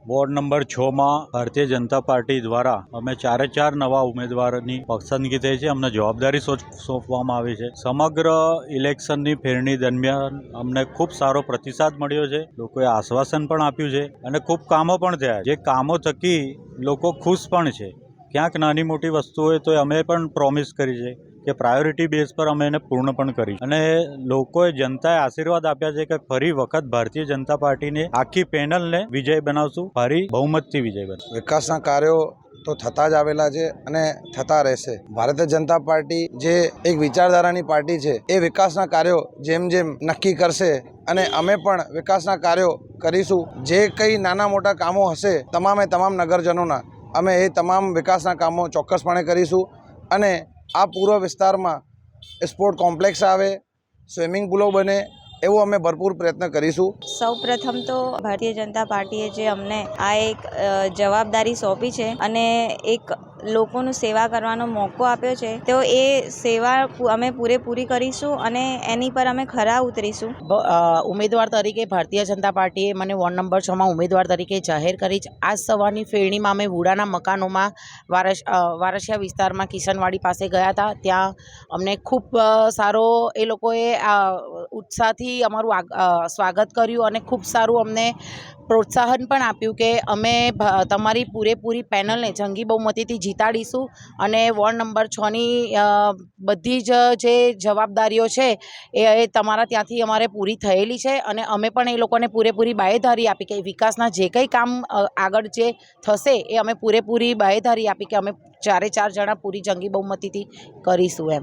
Ward number 6 માં Bharatiya Janata party દ્વારા અમે ચાર નવા ઉમેદવારોની પસંદગી થઈ છે. અમને જવાબદારી સોંપવામાં આવી છે. સમગ્ર ઇલેક્શનની ફેરણી દરમિયાન અમને ખૂબ સારો પ્રતિસાદ મળ્યો છે. લોકોએ આશ્વાસન પણ આપ્યું છે અને ખૂબ કામો પણ થયા. જે કામો થકી લોકો ખુશ પણ છે. ક્યાંક નાની મોટી વસ્તુ હોય તો અમે પણ પ્રોમિસ કરી છે કે પ્રાયોરિટી બેઝ પર અમે એને પૂર્ણ પણ કરી. અને લોકોએ જનતાએ આશીર્વાદ આપ્યા છે કે ફરી વખત ભારતીય જનતા પાર્ટીને આખી પેનલને વિજય બનાવશું, ફરી બહુમતથી વિજય બનાવશું. વિકાસના કાર્યો તો થતા જ આવેલા છે અને થતા રહેશે. ભારતીય જનતા પાર્ટી જે એક વિચારધારાની પાર્ટી છે એ વિકાસના કાર્યો જેમ જેમ નક્કી કરશે અને અમે પણ વિકાસના કાર્યો કરીશું. જે કંઈ નાના મોટા કામો હશે તમામ નગરજનોના અમે એ તમામ વિકાસના કામો ચોક્કસપણે કરીશું. અને આ પૂર્વ વિસ્તારમાં સ્પોર્ટ કોમ્પ્લેક્સ આવે, સ્વિમિંગ પૂલો બને એવું અમે ભરપૂર પ્રયત્ન કરીશું. સૌપ્રથમ તો ભારતીય જનતા પાર્ટીએ જે અમને આ એક જવાબદારી સોંપી છે અને એક લોકોનું સેવા કરવાનો મોકો આપ્યો છે, તો એ સેવા અમે પૂરેપૂરી કરીશું અને એની પર અમે ખરા ઉતરીશું. ઉમેદવાર તરીકે ભારતીય જનતા પાર્ટીએ મને વોર્ડ નંબર 6 માં ઉમેદવાર તરીકે જાહેર કરી છે. આજ સવારની ફેરણીમાં અમે વુડાના મકાનોમાં વારસિયા વિસ્તારમાં કિશનવાડી પાસે ગયા હતા. ત્યાં અમને ખૂબ સારો એ લોકોએ ઉત્સાહથી અમારું સ્વાગત કર્યું અને ખૂબ સારું અમને પ્રોત્સાહન પણ આપ્યું કે અમે તમારી પૂરેપૂરી પેનલને જંગી બહુમતીથી જીતાડીશું અને વોર્ડ નંબર 6ની બધી જ જે જવાબદારીઓ છે એ તમારા ત્યાંથી અમારે પૂરી થયેલી છે. અને અમે પણ એ લોકોને પૂરેપૂરી બાહેધરી આપી કે વિકાસના જે કંઈ કામ આગળ જે થશે એ અમે પૂરેપૂરી બાહેધરી આપી કે અમે ચારે ચાર જણા પૂરી જંગી બહુમતીથી કરીશું એમ.